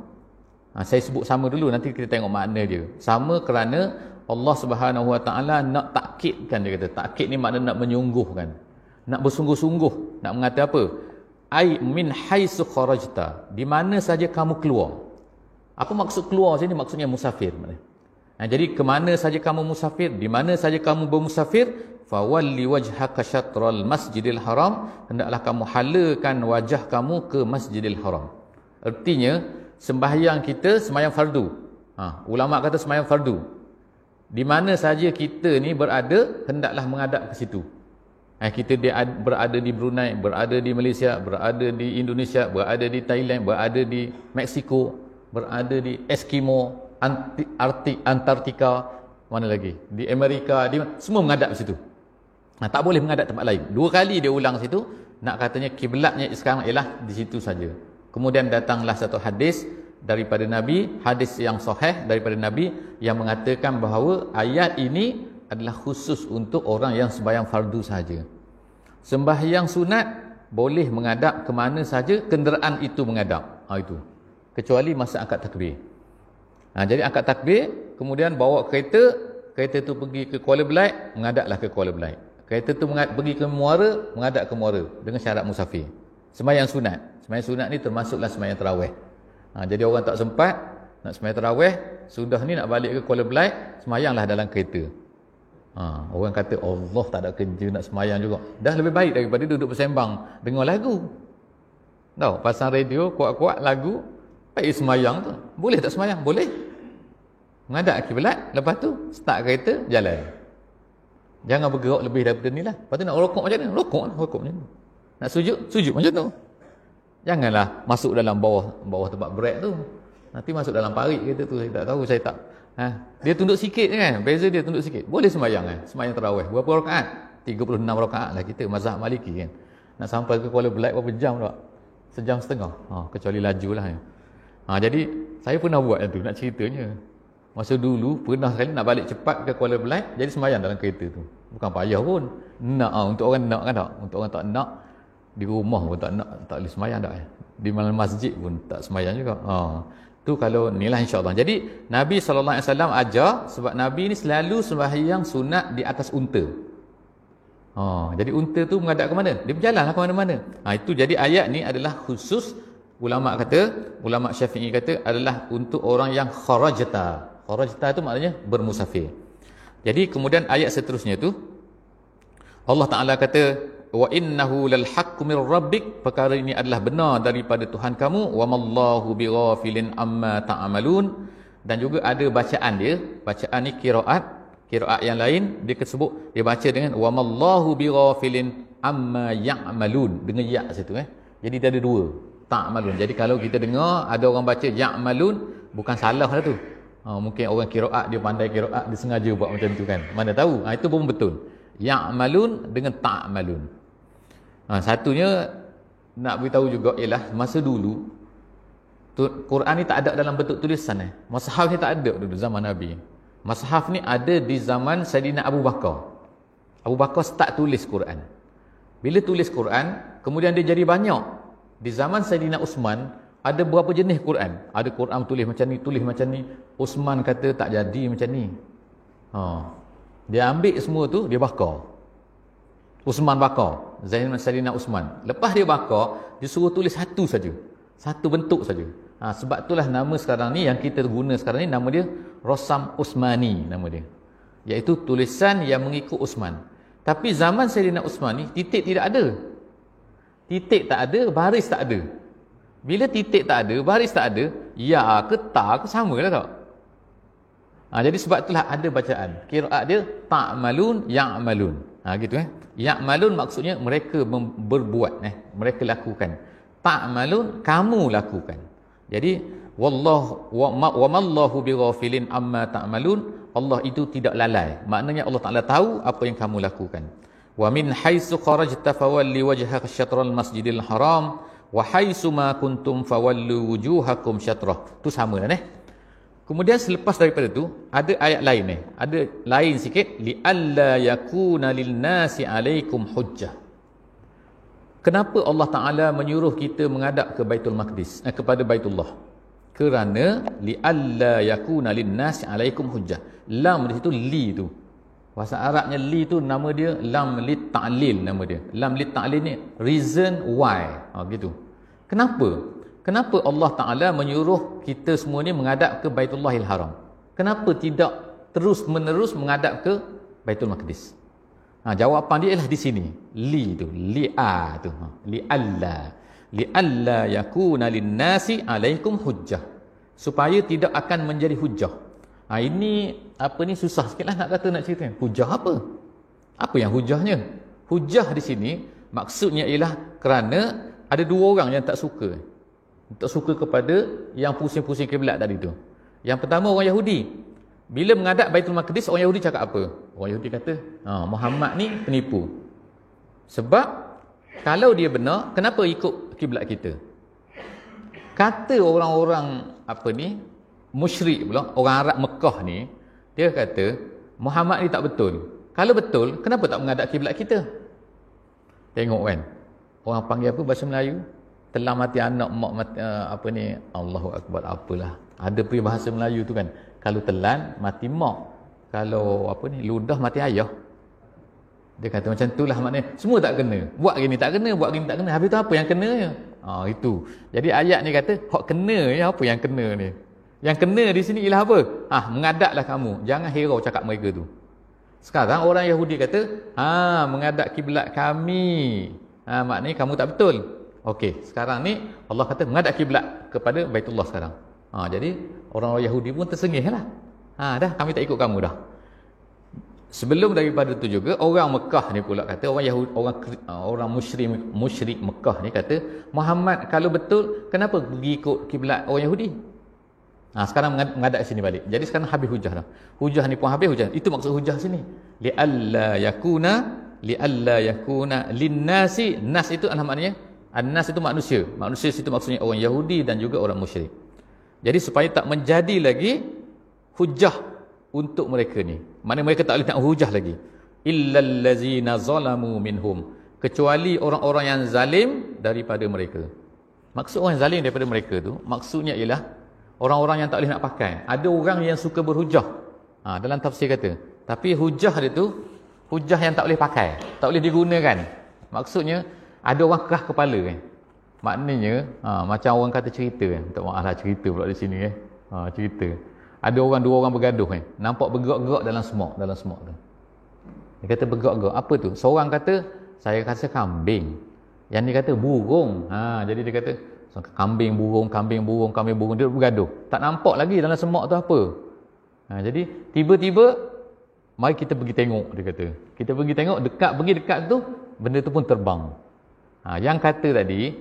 Saya sebut sama dulu, nanti kita tengok makna dia. Sama kerana Allah Subhanahu Wa Taala nak takkidkan, dia kata takkid ni makna nak menyungguhkan, nak bersungguh-sungguh, nak mengata apa? Ai min haitsu kharajta, di mana saja kamu keluar. Apa maksud keluar sini? Maksudnya musafir. Jadi ke mana saja kamu musafir, di mana saja kamu bermusafir, fawalli wajhaka syatral masjidil haram, hendaklah kamu halakan wajah kamu ke Masjidil Haram. Artinya sembahyang kita sembahyang fardu. Ulama kata sembahyang fardu. Di mana saja kita ni berada, hendaklah menghadap ke situ. Kita berada di Brunei, berada di Malaysia, berada di Indonesia, berada di Thailand, berada di Mexico, berada di Eskimo, Antartika, mana lagi? Di Amerika, semua menghadap ke situ. Tak boleh menghadap tempat lain. 2 kali dia ulang situ, nak katanya kiblatnya sekarang ialah di situ saja. Kemudian datanglah satu hadis daripada Nabi, hadis yang sahih daripada Nabi yang mengatakan bahawa ayat ini adalah khusus untuk orang yang sembahyang fardu saja. Sembahyang sunat boleh menghadap ke mana saja kenderaan itu menghadap. Itu. Kecuali masa angkat takbir. Jadi angkat takbir, kemudian bawa kereta tu pergi ke Kuala Belait, menghadaplah ke Kuala Belait. Kereta tu pergi ke Muara, menghadap ke Muara dengan syarat musafir. Sembahyang sunat. Sembahyang sunat ni termasuklah sembahyang tarawih. Jadi orang tak sempat nak sembahyang tarawih, sudah ni nak balik ke Kuala Belait, sembahyanglah dalam kereta. Orang kata Allah tak ada kerja nak sembahyang juga. Dah lebih baik daripada duduk bersembang dengar lagu. Tahu, pasang radio, kuat-kuat lagu, pergi semayang tu. Boleh tak semayang? Boleh. Menghadap kiblat, lepas tu start kereta, jalan. Jangan bergerak lebih daripada ni lah. Lepas tu nak rokok macam mana? Rokok macam tu. Nak sujud macam tu. Janganlah masuk dalam bawah tempat brek tu. Nanti masuk dalam parit kereta tu, saya tak tahu, saya tak. Dia tunduk sikit je kan? Beza dia tunduk sikit. Boleh semayang kan? Semayang tarawih. Berapa rakaat? 36 rakaat lah kita, mazhab Maliki kan. Nak sampai ke Kuala Belait berapa jam tak? Sejam setengah. Kecuali laju lah. Jadi, saya pernah buat yang tu, nak ceritanya. Masa dulu, pernah sekali nak balik cepat ke Kuala Belait, jadi semayang dalam kereta tu. Bukan payah pun. Nak untuk orang nak kan tak? Untuk orang tak nak, di rumah pun tak nak, tak boleh semayang tak? Di malam masjid pun tak semayang juga. Tu kalau inilah insya-Allah. Jadi Nabi SAW ajar, sebab Nabi ni selalu sembahyang sunat di atas unta. Jadi unta tu menghadap ke mana? Dia berjalanlah ke mana-mana. Itu jadi ayat ni adalah khusus, ulama Syafi'i kata adalah untuk orang yang kharajta. Kharajta tu maknanya bermusafir. Jadi kemudian ayat seterusnya tu Allah Taala kata wa innahu lal haqqu mir rabbik, perkara ini adalah benar daripada Tuhan kamu, wa mallahu bighafilin amma ta'malun. Dan juga ada bacaan dia, bacaan ni qiraat yang lain dia sebut, dia baca dengan wa mallahu bighafilin amma ya'malun, dengan ya situ Jadi dia ada dua, ta'malun. Jadi kalau kita dengar ada orang baca ya'malun, bukan salah lah tu. Mungkin orang qiraat dia pandai qiraat, dia sengaja buat macam tu kan. Mana tahu. Itu pun betul. Ya'malun dengan ta'malun. Satunya nak beritahu juga ialah masa dulu Quran ni tak ada dalam bentuk tulisan Mushaf ni tak ada dulu zaman Nabi. Mushaf ni ada di zaman Saidina Abu Bakar. Abu Bakar start tulis Quran. Bila tulis Quran, kemudian dia jadi banyak. Di zaman Saidina Uthman ada berapa jenis Quran? Ada Quran tulis macam ni. Uthman kata tak jadi macam ni. Dia ambil semua tu, dia bakar. Uthman bakar, Saidina Uthman. Lepas dia bakar, dia suruh tulis satu saja. Satu bentuk saja. Sebab itulah nama sekarang ni yang kita guna sekarang ni, nama dia Rasam Uthmani nama dia. Iaitu tulisan yang mengikut Uthman. Tapi zaman Saidina Uthman ni titik tidak ada. Titik tak ada, baris tak ada. Bila titik tak ada, baris tak ada, ya ke ta ke sama lah tak? Jadi sebab itulah ada bacaan. Qiraat dia ta'malun ya'malun. Gitu Ya'malun maksudnya mereka berbuat, mereka lakukan. Ta'malun kamu lakukan. Jadi wallahu wa mallahu bighafilin amma ta'malun. Allah itu tidak lalai. Maknanya Allah Taala tahu apa yang kamu lakukan. Wa min haitsu kharajta fawalli wajhaka syatral masjidil haram wa haitsu ma kuntum fawallu wujuhakum syatrah. Tu sama dah Kemudian selepas daripada tu ada ayat lain Ada lain sikit, li alla yakuna lil nasi alaikum hujjah. Kenapa Allah Taala menyuruh kita menghadap ke Baitul Maqdis, kepada Baitullah? Kerana li alla yakuna lin nasi alaikum hujjah. Lam di situ li tu. Bahasa Arabnya li tu nama dia lam lit ta'lil nama dia. Lam lit ta'lil ni reason why. Gitu. Kenapa Allah Ta'ala menyuruh kita semua ni menghadap ke Baitullahil Haram? Kenapa tidak terus-menerus menghadap ke Baitul Maqdis? Jawapan dia ialah di sini. Li tu. Li'a tu. Li'alla yakuna linnasi alaikum hujjah. Supaya tidak akan menjadi hujjah. Ini susah sikit lah nak cerita. Hujjah apa? Apa yang hujjahnya? Hujjah di sini maksudnya ialah kerana ada dua orang yang tak suka. Tak suka kepada yang pusing-pusing kiblat tadi tu. Yang pertama orang Yahudi. Bila menghadap Baitul Maqdis, orang Yahudi cakap apa? Orang Yahudi kata, Muhammad ni penipu. Sebab kalau dia benar, kenapa ikut kiblat kita? Kata orang-orang musyrik pula, orang Arab Mekah ni, dia kata Muhammad ni tak betul. Kalau betul, kenapa tak menghadap kiblat kita? Tengok kan. Orang panggil apa bahasa Melayu? Telah mati anak, mak mati, Allahu Akbar, apalah. Ada peribahasa Melayu tu kan. Kalau telan, mati mak. Kalau ludah, mati ayah. Dia kata macam itulah maknanya. Semua tak kena. Buat gini tak kena, buat gini tak kena. Habis tu apa yang kena? Itu. Jadi ayat ni kata, hak kena apa yang kena ni? Yang kena di sini ialah apa? Menghadaplah kamu. Jangan hirau cakap mereka tu. Sekarang orang Yahudi kata, menghadap kiblat kami. Maknanya kamu tak betul. Okey, sekarang ni Allah kata menghadap kiblat kepada Baitullah sekarang. Jadi orang-orang Yahudi pun tersengih lah. Dah kami tak ikut kamu dah. Sebelum daripada tu juga orang Mekah ni pula kata, orang Yahudi, orang musyrik Mekah ni kata, Muhammad kalau betul kenapa pergi ikut kiblat orang Yahudi? Sekarang menghadap sini balik. Jadi sekarang habis hujah dah. Hujah ni pun habis hujah. Itu maksud hujah sini. Li'alla yakuna linnasi. Nas itu adalah maknanya, an-nas itu manusia. Manusia situ maksudnya orang Yahudi dan juga orang musyrik. Jadi supaya tak menjadi lagi hujah untuk mereka ni. Mana mereka tak boleh nak hujah lagi. Illal ladzina zalamu minhum. Kecuali orang-orang yang zalim daripada mereka. Maksud orang zalim daripada mereka tu, maksudnya ialah orang-orang yang tak boleh nak pakai. Ada orang yang suka berhujah. Dalam tafsir kata. Tapi hujah dia tu, hujah yang tak boleh pakai. Tak boleh digunakan. Maksudnya, ada orang kerah kepala kan. Maknanya, macam orang kata cerita kan. Tak maaf lah cerita pula di sini kan. Cerita. Ada orang, dua orang bergaduh kan. Nampak bergerak-gerak dalam smog tu. Dia kata bergerak-gerak. Apa tu? Seorang kata, saya rasa kambing. Yang ni kata burung. Jadi dia kata, kambing, burung. Dia bergaduh. Tak nampak lagi dalam smog tu apa. Jadi, tiba-tiba, mari kita pergi tengok, dia kata. Kita pergi tengok, pergi dekat tu, benda tu pun terbang. Yang kata tadi,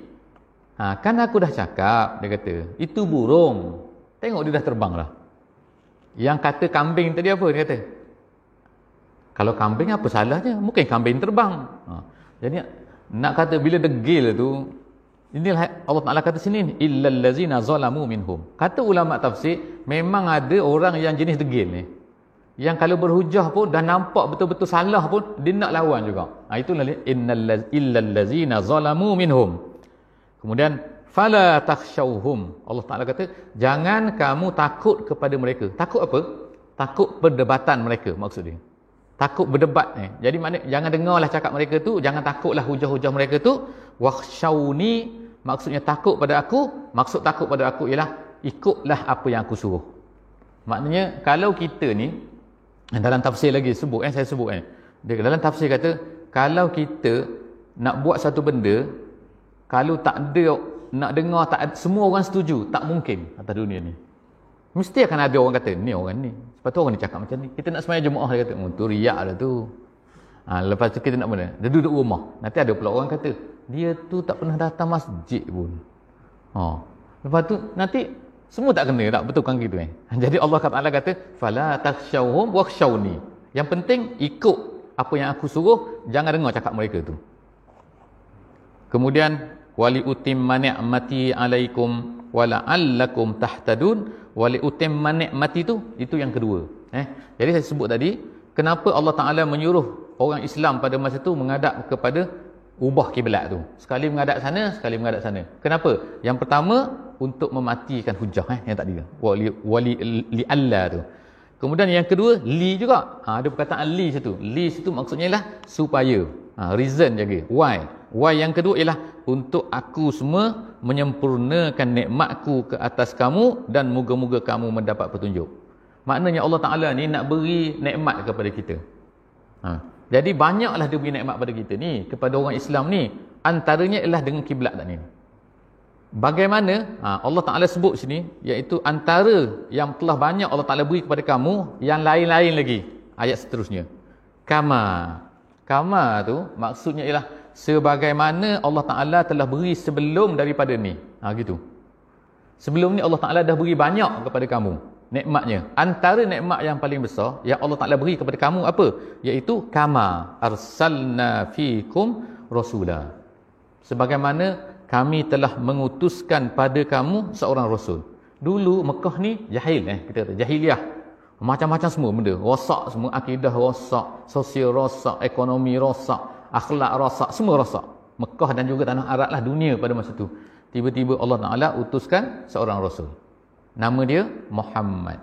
kan aku dah cakap, dia kata, itu burung. Tengok dia dah terbang lah. Yang kata kambing tadi apa? Dia kata, kalau kambing apa salahnya? Mungkin kambing terbang. Jadi nak kata bila degil tu, inilah Allah Ta'ala kata sini, illal ladzina zalamu minhum. Kata ulama tafsir, memang ada orang yang jenis degil ni, yang kalau berhujah pun dah nampak betul-betul salah pun dia nak lawan juga. Itulah illal ladzina zalamu minhum. Kemudian fala takhshawhum. Allah Taala kata, jangan kamu takut kepada mereka. Takut apa? Takut perdebatan mereka, maksud dia. Takut berdebat ni. Jadi maknanya jangan dengarlah cakap mereka tu, jangan takutlah hujah-hujah mereka tu. Wakhshawni, maksudnya takut pada aku. Maksud takut pada aku ialah ikutlah apa yang aku suruh. Maknanya kalau kita ni, dalam tafsir lagi sebut saya sebut dia dalam tafsir kata, kalau kita nak buat satu benda, kalau tak ada nak dengar, tak ada, semua orang setuju, tak mungkin atas dunia ni. Mesti akan ada orang kata, ni orang ni, lepas tu orang ni cakap macam ni. Kita nak sembahyang Jumaat, dia kata, tu riak dah tu. Lepas tu kita nak mana? Dia duduk rumah. Nanti ada pula orang kata, dia tu tak pernah datang masjid pun. Lepas tu nanti semua tak kena, tak betulkan gitu kan. Jadi Allah Taala kata, fala takhshawhum wakhshawni. Yang penting ikut apa yang aku suruh, jangan dengar cakap mereka tu. Kemudian wali utimma ni'mati alaikum wala'allakum tahtadun. Wali utimma ni'mati itu yang kedua. Jadi saya sebut tadi, kenapa Allah Taala menyuruh orang Islam pada masa tu menghadap kepada ubah kiblat tu. Sekali menghadap sana, sekali menghadap sana. Kenapa? Yang pertama untuk mematikan hujah yang tadi. Wali li'alla tu. Kemudian yang kedua, li juga. Ada perkataan li situ. Li situ maksudnya ialah supaya. Reason jaga. Why? Why yang kedua ialah untuk aku semua menyempurnakan nikmatku ke atas kamu dan moga-moga kamu mendapat petunjuk. Maknanya Allah Ta'ala ni nak beri nikmat kepada kita. Jadi banyaklah dia beri nikmat pada kita ni, kepada orang Islam ni. Antaranya ialah dengan kiblat tadi. Bagaimana? Allah Ta'ala sebut sini, iaitu antara yang telah banyak Allah Ta'ala beri kepada kamu, yang lain-lain lagi. Ayat seterusnya. Kama tu maksudnya ialah sebagaimana Allah Ta'ala telah beri sebelum daripada ni. Gitu. Sebelum ni Allah Ta'ala dah beri banyak kepada kamu nikmatnya. Antara nikmat yang paling besar yang Allah Ta'ala beri kepada kamu apa? Iaitu kama arsalna fikum rasula. Sebagaimana kami telah mengutuskan pada kamu seorang rasul. Dulu Mekah ni jahil, kita kata jahiliah. Macam-macam semua benda, rosak semua, akidah rosak, sosial rosak, ekonomi rosak, akhlak rosak, semua rosak. Mekah dan juga tanah Arab lah, dunia pada masa tu. Tiba-tiba Allah Ta'ala utuskan seorang rasul. Nama dia Muhammad.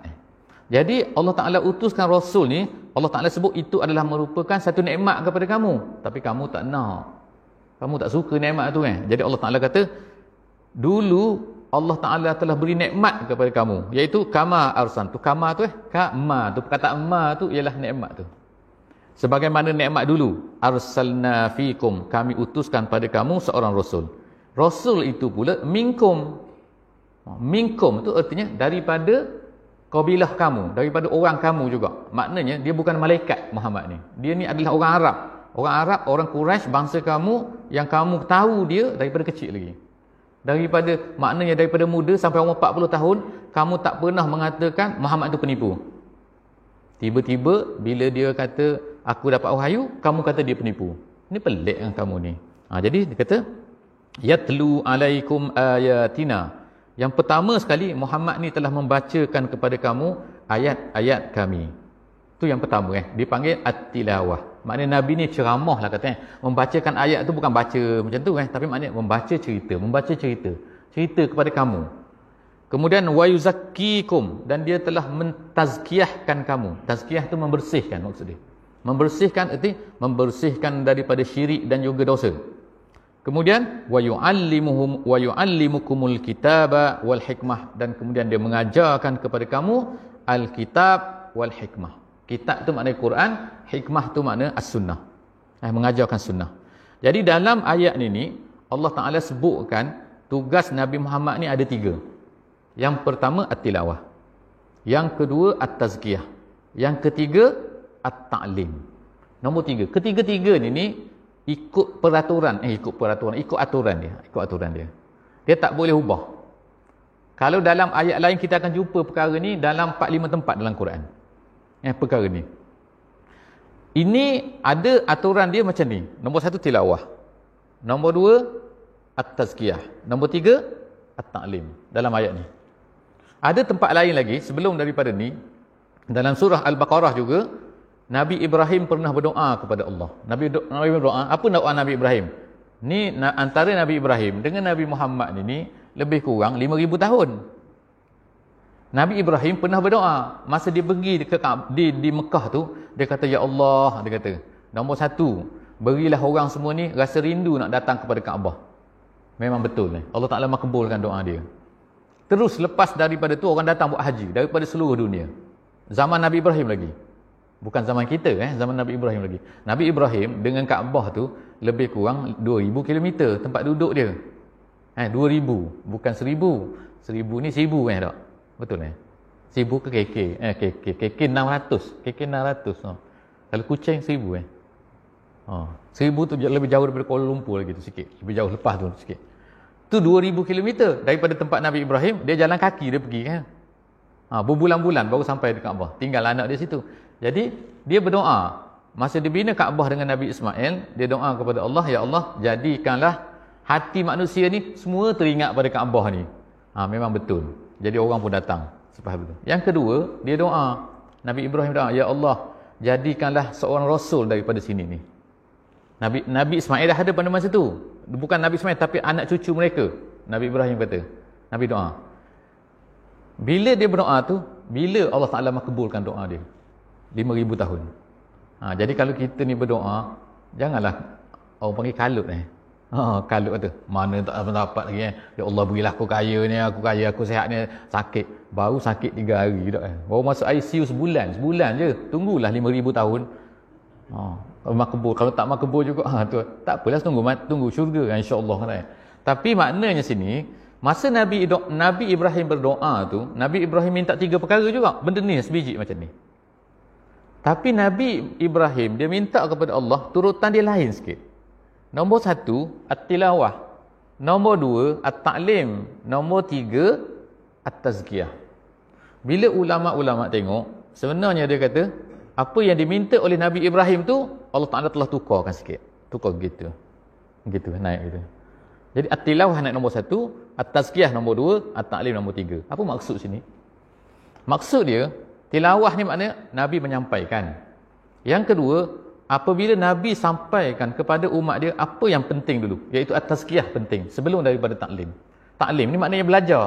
Jadi Allah Ta'ala utuskan rasul ni, Allah Ta'ala sebut itu adalah merupakan satu nikmat kepada kamu. Tapi kamu tak nak. Kamu tak suka nikmat tu kan. Jadi Allah Ta'ala kata, dulu Allah Ta'ala telah beri nikmat kepada kamu, iaitu kama arsan tu. Kama tu kama tu, perkataan ma tu ialah nikmat tu. Sebagaimana nikmat dulu, arsalna fikum, kami utuskan pada kamu seorang rasul. Rasul itu pula minkum. Minkum tu artinya daripada kabilah kamu, daripada orang kamu juga. Maknanya dia bukan malaikat Muhammad ni. Dia ni adalah orang Arab. Orang Arab, orang Quraisy, bangsa kamu yang kamu tahu dia daripada kecil lagi. Maknanya daripada muda sampai umur 40 tahun, kamu tak pernah mengatakan Muhammad tu penipu. Tiba-tiba bila dia kata aku dapat wahyu, kamu kata dia penipu. Ini pelik kan kamu ni. Jadi dia kata yatlu alaikum ayatina. Yang pertama sekali Muhammad ni telah membacakan kepada kamu ayat-ayat kami. Tu yang pertama dia panggil at-tilawah. Maknanya Nabi ni ceramah lah katanya. Membacakan ayat tu bukan baca macam tu tapi maknanya membaca cerita kepada kamu. Kemudian wa yuzakkikum, dan dia telah mentazkiyahkan kamu. Tazkiyah tu membersihkan maksud dia. Membersihkan arti membersihkan daripada syirik dan juga dosa. Kemudian wa yu'allimukumul kitaba wal hikmah, dan kemudian dia mengajarkan kepada kamu al-kitab wal hikmah. Kitab tu makna Quran, hikmah tu makna as-sunnah. Mengajarkan sunnah. Jadi dalam ayat ni Allah Taala sebutkan tugas Nabi Muhammad ni ada 3. Yang pertama at-tilawah. Yang kedua at-tazkiyah. Yang ketiga at-ta'lim. Nombor 3. Ketiga-tiga ni ikut aturan dia. Dia tak boleh ubah. Kalau dalam ayat lain kita akan jumpa perkara ni dalam 4-5 tempat dalam Quran. Perkara ni. Ini ada aturan dia macam ni. Nombor 1 tilawah. Nombor 2 at-tazkiyah. Nombor 3 at-ta'lim dalam ayat ni. Ada tempat lain lagi sebelum daripada ni, dalam surah Al-Baqarah juga Nabi Ibrahim pernah berdoa kepada Allah. Nabi berdoa, apa doa Nabi Ibrahim? Ni antara Nabi Ibrahim dengan Nabi Muhammad ni lebih kurang 5,000 tahun. Nabi Ibrahim pernah berdoa masa dia pergi di Mekah tu, dia kata ya Allah, dia kata, nombor 1, berilah orang semua ni rasa rindu nak datang kepada Kaabah. Memang betul ni. Allah Taala makbulkan doa dia. Terus lepas daripada tu orang datang buat haji daripada seluruh dunia. Zaman Nabi Ibrahim lagi. Bukan zaman kita zaman Nabi Ibrahim lagi. Nabi Ibrahim dengan Kaabah tu lebih kurang 2,000 km tempat duduk dia. 2,000, bukan 1,000. 1,000 ni 1,000 tak? Betul 1,000 ke KK? KK 600. KK 600. Kalau Kuching 1,000 1,000 tu lebih jauh daripada Kuala Lumpur lagi tu sikit. Lebih jauh lepas tu sikit. Tu 2,000 km daripada tempat Nabi Ibrahim, dia jalan kaki dia pergi kan. Berbulan-bulan baru sampai di Kaabah. Tinggal anak dia situ. Jadi dia berdoa masa dia bina Kaabah dengan Nabi Ismail, dia doa kepada Allah, ya Allah, jadikanlah hati manusia ni semua teringat pada Kaabah ni. Memang betul. Jadi orang pun datang selepas itu. Yang kedua, dia doa, Nabi Ibrahim doa, ya Allah, jadikanlah seorang rasul daripada sini ni. Nabi Ismail dah ada pada masa tu. Bukan Nabi Ismail tapi anak cucu mereka. Nabi Ibrahim kata, Nabi doa. Bila dia berdoa tu, bila Allah Taala makbulkan doa dia? 5,000 tahun. Jadi kalau kita ni berdoa, janganlah orang panggil kalut kalut kata, mana tak dapat lagi ya Allah berilah aku kaya ni, aku sihat ni, sakit. Baru sakit 3 hari dah baru masuk ICU sebulan je. Tunggulah 5,000 tahun. Makbul. Kalau tak makbul juga tu tak apalah, tunggu syurga insya-Allah kan. Tapi maknanya sini masa Nabi Ibrahim berdoa tu, Nabi Ibrahim minta 3 perkara juga. Benda ni sebiji macam ni. Tapi Nabi Ibrahim dia minta kepada Allah turutan dia lain sikit. Nombor 1 at-tilawah. Nombor 2 at-ta'lim. Nombor 3 at-tazkiyah. Bila ulama-ulama tengok, sebenarnya dia kata apa yang diminta oleh Nabi Ibrahim tu Allah Taala telah tukarkan sikit. Tukar gitu naik gitu. Jadi at-tilawah naik nombor 1, at-tazkiyah nombor 2, at-ta'lim nombor 3. Apa maksud sini? Maksud dia, tilawah ni maknanya Nabi menyampaikan. Yang kedua, apabila Nabi sampaikan kepada umat dia apa yang penting dulu, iaitu at-tazkiyah penting sebelum daripada ta'lim. Ta'lim ni maknanya belajar.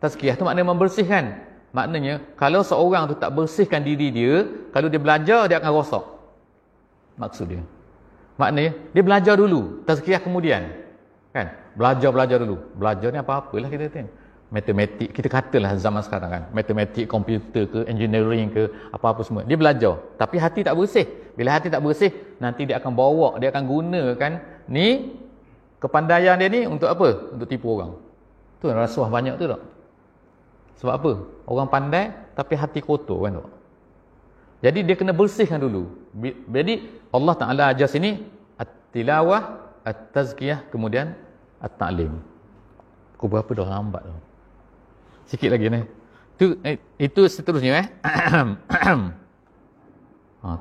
Tazkiyah tu maknanya membersihkan. Maknanya kalau seorang tu tak bersihkan diri dia, kalau dia belajar dia akan rosak. Maksud dia. Maknanya dia belajar dulu, tazkiyah kemudian. Kan? Belajar dulu. Belajar ni apa-apalah kita kata. Matematik, kita katalah zaman sekarang kan. Matematik, komputer ke, engineering ke, apa-apa semua. Dia belajar. Tapi hati tak bersih. Bila hati tak bersih, nanti dia akan bawa, dia akan gunakan ni Kepandaian dia ni untuk apa? Untuk tipu orang. Tu rasuah banyak tu tak? Sebab apa? Orang pandai tapi hati kotor kan tak? Jadi dia kena bersihkan dulu. Jadi Allah Ta'ala ajar sini at-tilawah, at-tazkiyah, kemudian at-ta'lim. Pukul berapa dah lambat tu? Sikit lagi ni. Itu seterusnya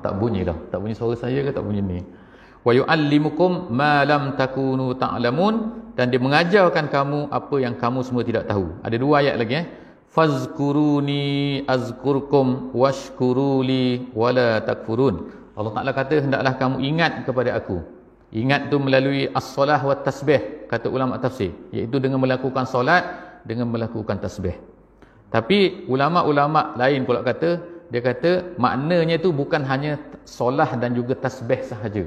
tak bunyi dah. Tak bunyi suara saya ke tak bunyi ni. Wa yu'allimukum ma lam takunu ta'lamun, dan dia mengajarkan kamu apa yang kamu semua tidak tahu. Ada 2 ayat lagi fazkuruni azkurkum washkuruli wala takfurun. Allah Ta'ala kata hendaklah kamu ingat kepada aku. Ingat tu melalui as-salah wa tasbih, kata ulama tafsir, iaitu dengan melakukan solat, dengan melakukan tasbih. Tapi ulama-ulama lain pula kata, dia kata maknanya tu bukan hanya solah dan juga tasbih sahaja.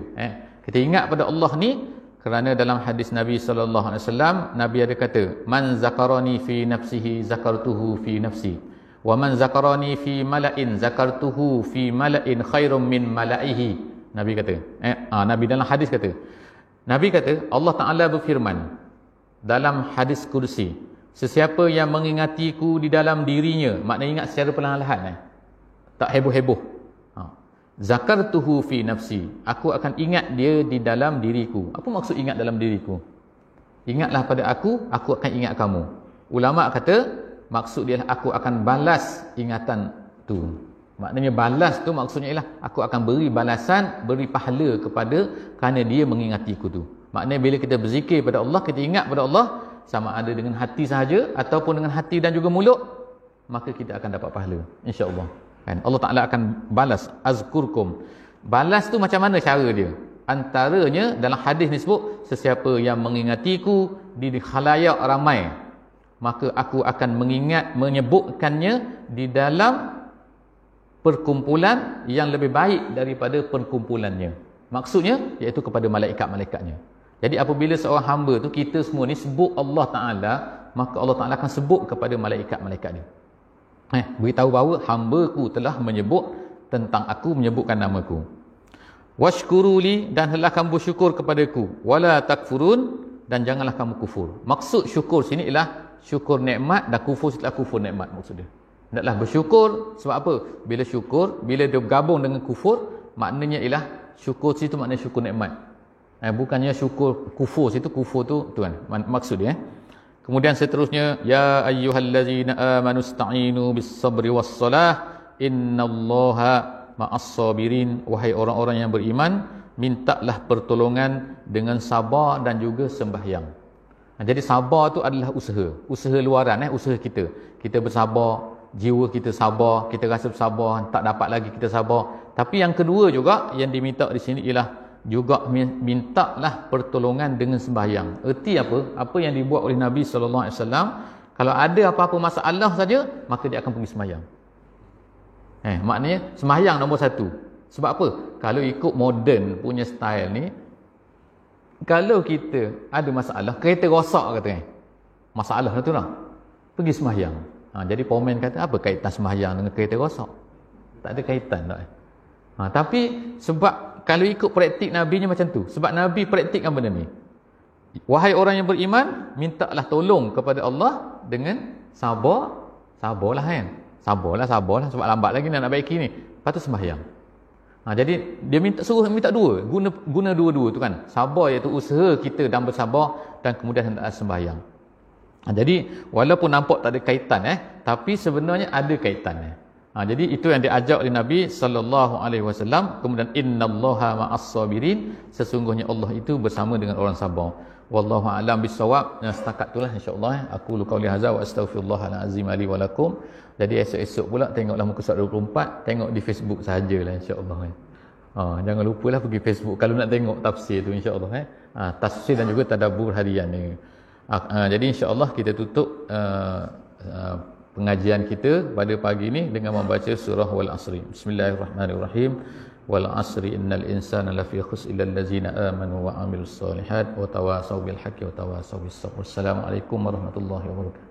Kita ingat pada Allah ni kerana dalam hadis Nabi sallallahu alaihi wasallam, Nabi ada kata, man zakarani fi nafsihi zakartuhu fi nafsi, wa man zakarani fi mala'in zakartuhu fi mala'in khairum min mala'ihi. Nabi kata, Nabi dalam hadis kata, Nabi kata Allah Ta'ala berfirman dalam hadis kursi, sesiapa yang mengingatiku di dalam dirinya, maknanya ingat secara perlahan-lahan, tak heboh-heboh, zakartuhu fi nafsi, aku akan ingat dia di dalam diriku. Apa maksud ingat dalam diriku? Ingatlah pada aku akan ingat kamu. Ulama kata maksud dia aku akan balas ingatan tu. Maknanya balas tu maksudnya ialah aku akan beri balasan, beri pahala kepada kerana dia mengingatiku tu. Maknanya bila kita berzikir pada Allah, kita ingat pada Allah, sama ada dengan hati sahaja ataupun dengan hati dan juga mulut, maka kita akan dapat pahala, insya-Allah. Kan? Allah Ta'ala akan balas azkurkum. Balas tu macam mana cara dia? Antaranya dalam hadis ni sebut, sesiapa yang mengingatiku di khalayak ramai, maka aku akan menyebutkannya di dalam perkumpulan yang lebih baik daripada perkumpulannya. Maksudnya iaitu kepada malaikat-malaikatnya. Jadi apabila seorang hamba tu, kita semua ni sebut Allah Ta'ala, maka Allah Ta'ala akan sebut kepada malaikat-malaikat dia, beritahu bahawa hamba-Ku telah menyebut tentang aku, menyebutkan nama-Ku. Washkuruli, dan hendaklah kamu bersyukur kepadaku, wala takfurun, dan janganlah kamu kufur. Maksud syukur sini ialah syukur nikmat, dan kufur setelah kufur nikmat maksud dia. Hendaklah bersyukur. Sebab apa? Bila syukur, bila dia bergabung dengan kufur, maknanya ialah syukur situ maknanya syukur nikmat. Bukannya syukur kufur situ, kufur tu kan maksud dia. Kemudian seterusnya, ya ayyuhallazina amanu ista'inu bis-sabri was-salah innallaha ma'as-sabirin. Wahai orang-orang yang beriman, mintalah pertolongan dengan sabar dan juga sembahyang. Jadi sabar tu adalah usaha luaran, usaha kita. Kita bersabar, jiwa kita sabar, kita rasa bersabar, tak dapat lagi kita sabar. Tapi yang kedua juga yang diminta di sini ialah juga mintalah pertolongan dengan sembahyang. Erti apa? Apa yang dibuat oleh Nabi sallallahu alaihi wasallam, kalau ada apa-apa masalah saja, maka dia akan pergi sembahyang. Maknanya sembahyang nombor 1. Sebab apa? Kalau ikut moden punya style ni, kalau kita ada masalah, kereta rosak katanya, masalah tu lah, pergi sembahyang. Jadi komen kata, apa kaitan sembahyang dengan kereta rosak? Tak ada kaitan tak? Tapi sebab kalau ikut praktik Nabi-nya macam tu. Sebab Nabi praktikkan benda ni. Wahai orang yang beriman, mintalah tolong kepada Allah dengan sabar. Sabarlah kan. Sabarlah. Sebab lambat lagi nak baiki ni. Lepas tu sembahyang. Jadi dia suruh minta dua. Guna dua-dua tu kan. Sabar iaitu usaha kita dan bersabar, dan kemudian hendaklah sembahyang. Jadi walaupun nampak tak ada kaitan, tapi sebenarnya ada kaitannya. Jadi itu yang diajar oleh Nabi sallallahu alaihi wasallam. Kemudian innallaha ma'as-sabirin, sesungguhnya Allah itu bersama dengan orang sabar. Wallahu a'lam bissawab. Setakat itulah insya-Allah. Aku qauli hadza wa astaghfirullahal azim li wa lakum. Jadi esok-esok pula tengoklah muka surat 24, tengok di Facebook sajalah insya-Allah. Jangan lupalah pergi Facebook kalau nak tengok tafsir tu insya-Allah. Tafsir dan juga tadabbur harian ni. Jadi insya-Allah kita tutup pengajian kita pada pagi ini dengan membaca surah Wal Asri. Bismillahirrahmanirrahim. Wal asri innal insana lafi khusr illal ladzina amanu wa amilus solihat wa tawasaw bil haqqi wa tawasaw bis sabr. Wassalamualaikum warahmatullahi wabarakatuh.